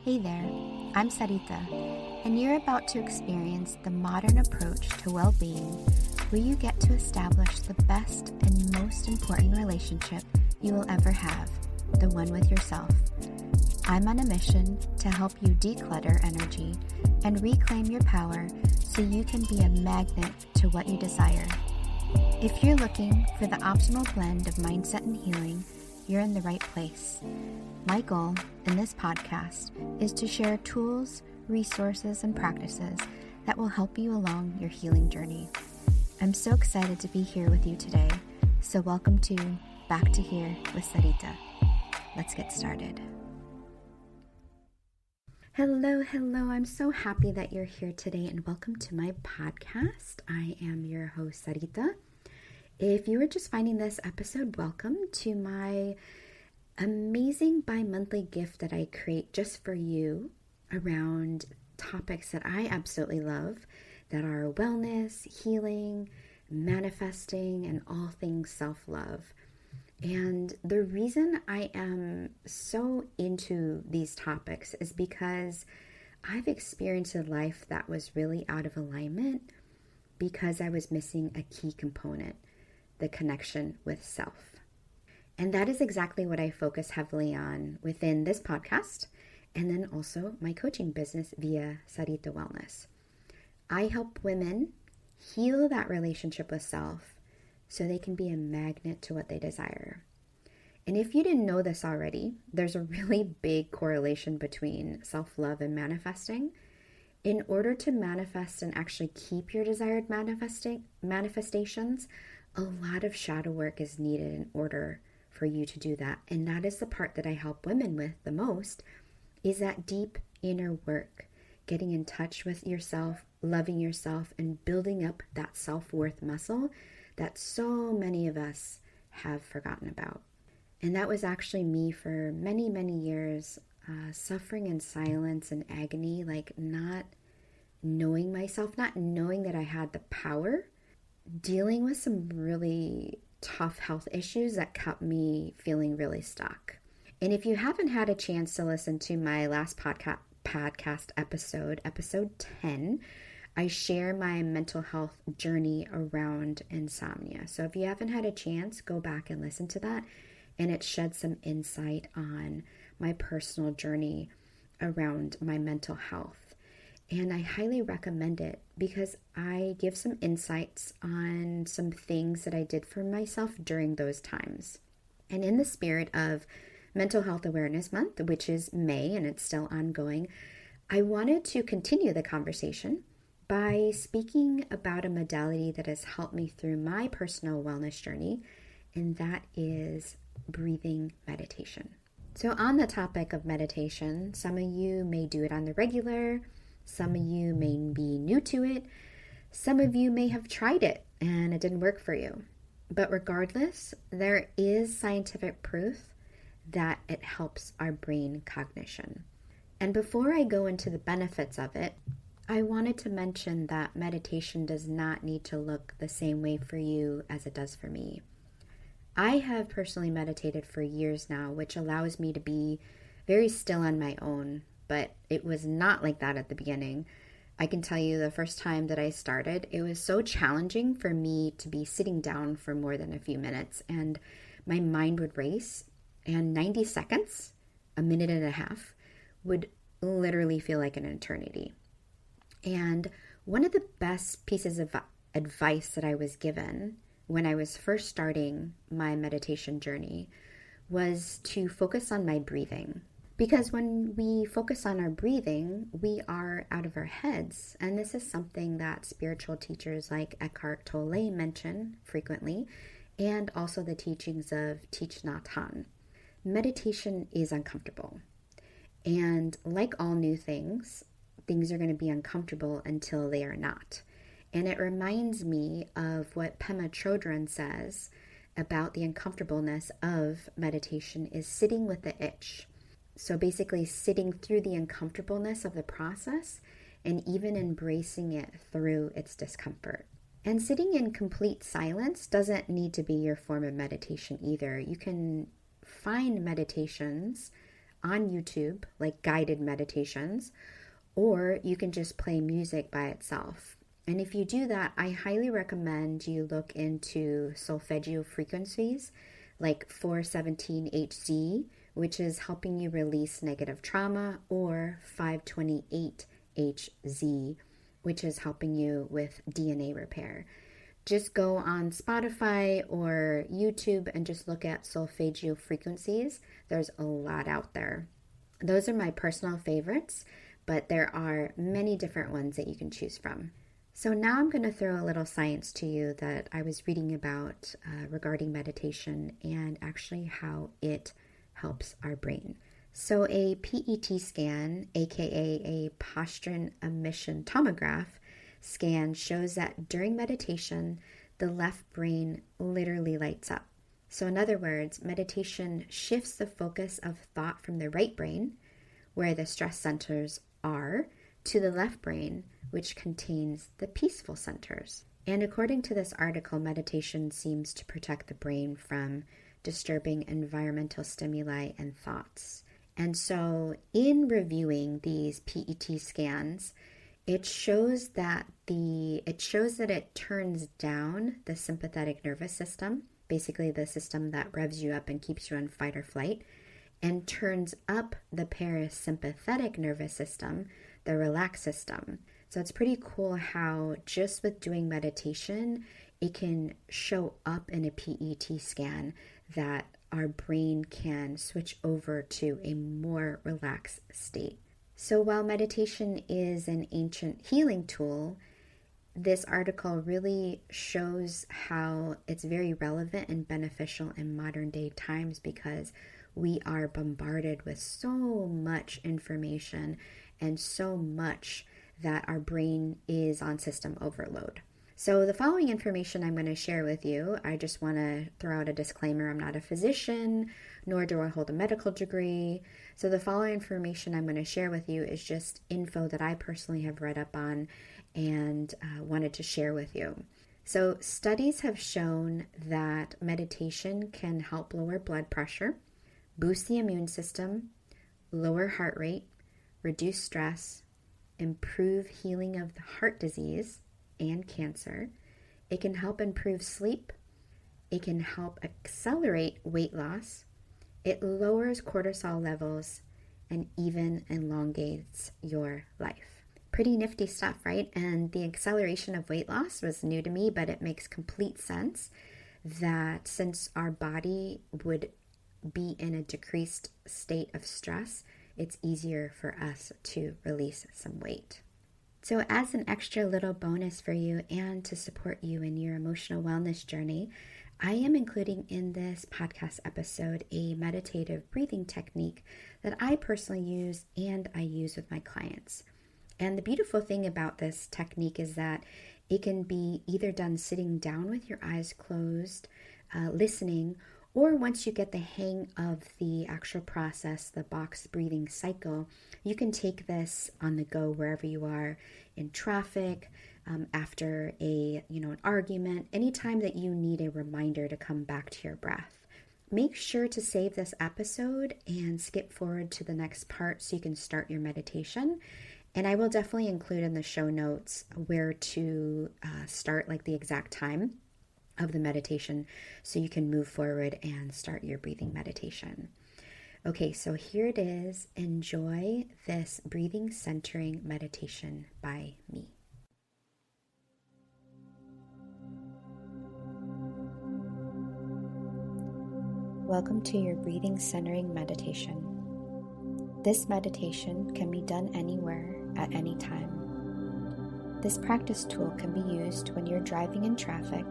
Hey there, I'm Sarita, and you're about to experience the modern approach to well-being, where you get to establish the best and most important relationship you will ever have, the one with yourself. I'm on a mission to help you declutter energy and reclaim your power so you can be a magnet to what you desire. If you're looking for the optimal blend of mindset and healing, you're in the right place. My goal in this podcast is to share tools, resources, and practices that will help you along your healing journey. I'm so excited to be here with you today, so welcome to Back to Here with Sarita. Let's get started. Hello, I'm so happy that you're here today and welcome to my podcast. I am your host, Sarita. If you are just finding this episode, welcome to my amazing bi-monthly gift that I create just for you around topics that I absolutely love, that are wellness, healing, manifesting, and all things self-love. And the reason I am so into these topics is because I've experienced a life that was really out of alignment because I was missing a key component, the connection with self. And that is exactly what I focus heavily on within this podcast and then also my coaching business via Sarita Wellness. I help women heal that relationship with self so they can be a magnet to what they desire. And if you didn't know this already, there's a really big correlation between self-love and manifesting. In order to manifest and actually keep your desired manifestations, a lot of shadow work is needed in order for you to do that. And that is the part that I help women with the most, is that deep inner work, getting in touch with yourself, loving yourself, and building up that self-worth muscle that so many of us have forgotten about. And that was actually me for many, many years, suffering in silence and agony, like not knowing myself, not knowing that I had the power, dealing with some really tough health issues that kept me feeling really stuck. And if you haven't had a chance to listen to my last podcast episode 10, I share my mental health journey around insomnia. So if you haven't had a chance, go back and listen to that. And it sheds some insight on my personal journey around my mental health. And I highly recommend it because I give some insights on some things that I did for myself during those times. And in the spirit of Mental Health Awareness Month, which is May and it's still ongoing, I wanted to continue the conversation by speaking about a modality that has helped me through my personal wellness journey, and that is breathing meditation. So on the topic of meditation, some of you may do it on the regular. Some of you may be new to it. Some of you may have tried it and it didn't work for you. But regardless, there is scientific proof that it helps our brain cognition. And before I go into the benefits of it, I wanted to mention that meditation does not need to look the same way for you as it does for me. I have personally meditated for years now, which allows me to be very still on my own. But it was not like that at the beginning. I can tell you the first time that I started, it was so challenging for me to be sitting down for more than a few minutes, and my mind would race, and 90 seconds, a minute and a half, would literally feel like an eternity. And one of the best pieces of advice that I was given when I was first starting my meditation journey was to focus on my breathing. Because when we focus on our breathing, we are out of our heads. And this is something that spiritual teachers like Eckhart Tolle mention frequently, and also the teachings of Thich Nhat Hanh. Meditation is uncomfortable. And like all new things are going to be uncomfortable until they are not. And it reminds me of what Pema Chodron says about the uncomfortableness of meditation is sitting with the itch. So basically sitting through the uncomfortableness of the process and even embracing it through its discomfort. And sitting in complete silence doesn't need to be your form of meditation either. You can find meditations on YouTube, like guided meditations, or you can just play music by itself. And if you do that, I highly recommend you look into solfeggio frequencies like 417 Hz, which is helping you release negative trauma, or 528 Hz, which is helping you with DNA repair. Just go on Spotify or YouTube and just look at solfeggio frequencies. There's a lot out there. Those are my personal favorites, but there are many different ones that you can choose from. So now I'm going to throw a little science to you that I was reading about regarding meditation and actually how it helps our brain. So a PET scan, aka a positron emission tomograph scan, shows that during meditation, the left brain literally lights up. So in other words, meditation shifts the focus of thought from the right brain, where the stress centers are, to the left brain, which contains the peaceful centers. And according to this article, meditation seems to protect the brain from disturbing environmental stimuli and thoughts. And so in reviewing these PET scans, it shows that it turns down the sympathetic nervous system, basically the system that revs you up and keeps you in fight or flight, and turns up the parasympathetic nervous system, the relaxed system. So it's pretty cool how just with doing meditation, it can show up in a PET scan that our brain can switch over to a more relaxed state. So while meditation is an ancient healing tool, this article really shows how it's very relevant and beneficial in modern day times, because we are bombarded with so much information and so much that our brain is on system overload. So the following information I'm going to share with you, I just want to throw out a disclaimer. I'm not a physician, nor do I hold a medical degree. So the following information I'm going to share with you is just info that I personally have read up on and wanted to share with you. So studies have shown that meditation can help lower blood pressure, boost the immune system, lower heart rate, reduce stress, improve healing of the heart disease and cancer. It can help improve sleep. It can help accelerate weight loss. It lowers cortisol levels and even elongates your life. Pretty nifty stuff, right? And the acceleration of weight loss was new to me, but it makes complete sense that since our body would be in a decreased state of stress, it's easier for us to release some weight. So as an extra little bonus for you and to support you in your emotional wellness journey, I am including in this podcast episode a meditative breathing technique that I personally use and I use with my clients. And the beautiful thing about this technique is that it can be either done sitting down with your eyes closed, listening, or once you get the hang of the actual process, the box breathing cycle, you can take this on the go wherever you are, in traffic, after an argument, anytime that you need a reminder to come back to your breath. Make sure to save this episode and skip forward to the next part so you can start your meditation. And I will definitely include in the show notes where to start, like the exact time of the meditation, so you can move forward and start your breathing meditation. Okay, so here it is. Enjoy this breathing centering meditation by me. Welcome to your breathing centering meditation. This meditation can be done anywhere at any time. This practice tool can be used when you're driving in traffic,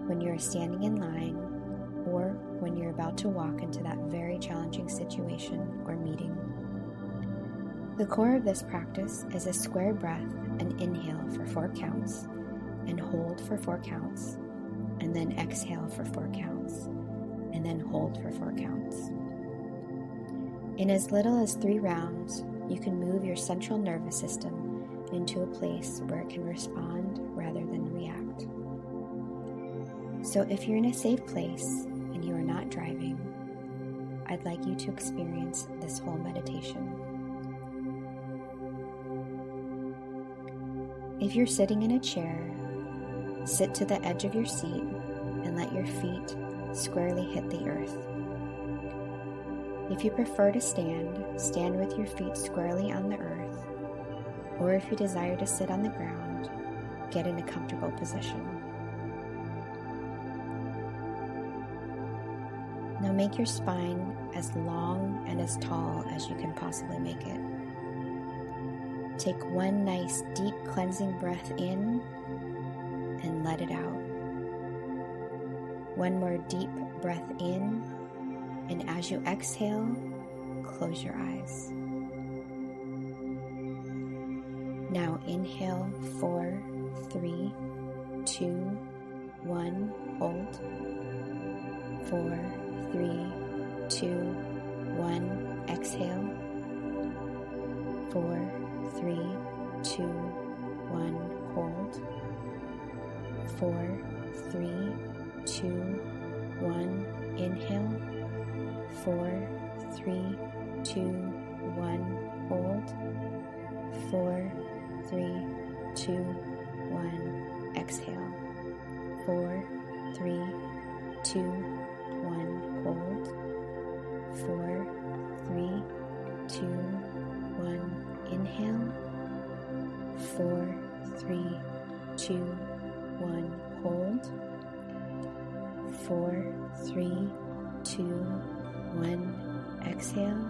when you're standing in line, or when you're about to walk into that very challenging situation or meeting. The core of this practice is a square breath and inhale for 4 counts, and hold for 4 counts, and then exhale for 4 counts, and then hold for 4 counts. In as little as 3 rounds, you can move your central nervous system into a place where it can respond rather than react. So if you're in a safe place and you are not driving, I'd like you to experience this whole meditation. If you're sitting in a chair, sit to the edge of your seat and let your feet squarely hit the earth. If you prefer to stand with your feet squarely on the earth, or if you desire to sit on the ground, get in a comfortable position. Now make your spine as long and as tall as you can possibly make it. Take one nice deep cleansing breath in and let it out. One more deep breath in, and as you exhale, close your eyes. Now inhale, 4, 3, 2, 1, hold. 4, 3, 2, 1, exhale. 4, 3, 2, 1, hold. 4, 3, 2, 1, inhale. 4, 3, 2, 1, hold. 4, 3, 2, 1, exhale. 4, 3, 2, 1, hold. 4, 3, 2, 1, inhale. 4, 3, 2, 1, hold. 4, 3, 2, 1, exhale.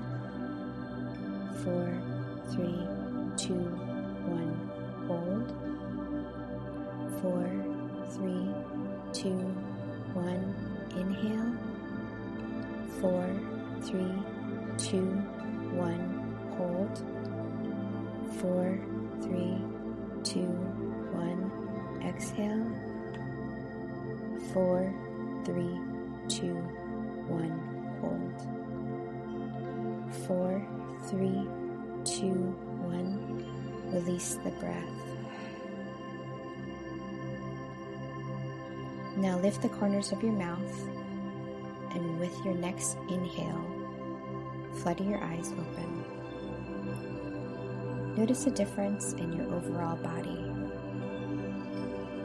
4, 3, 2, 1, hold. 4, 3, 2, 1, inhale. 4, 3, 2, 1, hold. 4, 3, 2, 1, exhale. 4, 3, 2, 1, hold. 4, 3, 2, 1, release the breath. Now lift the corners of your mouth, and with your next inhale, flutter your eyes open. Notice a difference in your overall body.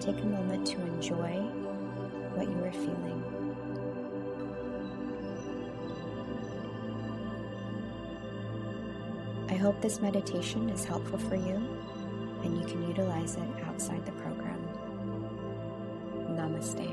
Take a moment to enjoy what you are feeling. I hope this meditation is helpful for you and you can utilize it outside the program. Namaste.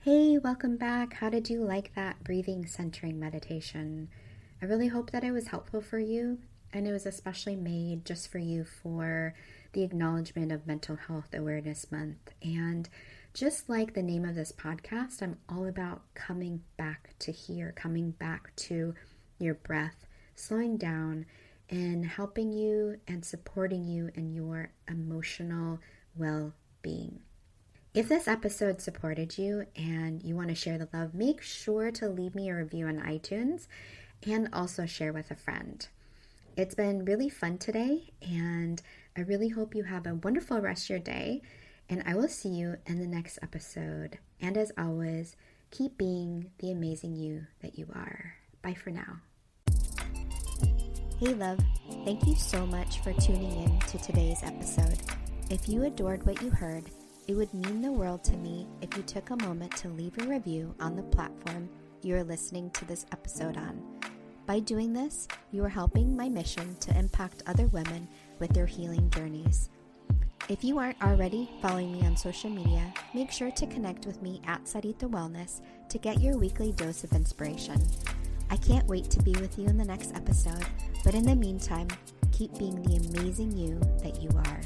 Hey, welcome back. How did you like that breathing centering meditation? I really hope that it was helpful for you, and it was especially made just for you for the acknowledgement of Mental Health Awareness Month. And just like the name of this podcast, I'm all about coming back to here, coming back to your breath, slowing down, and helping you and supporting you in your emotional well-being. If this episode supported you and you want to share the love, make sure to leave me a review on iTunes and also share with a friend. It's been really fun today, and I really hope you have a wonderful rest of your day, and I will see you in the next episode. And as always, keep being the amazing you that you are. Bye for now. Hey love, thank you so much for tuning in to today's episode. If you adored what you heard, it would mean the world to me if you took a moment to leave a review on the platform you are listening to this episode on. By doing this, you are helping my mission to impact other women with their healing journeys. If you aren't already following me on social media, make sure to connect with me at Sarita Wellness to get your weekly dose of inspiration. I can't wait to be with you in the next episode, but in the meantime, keep being the amazing you that you are.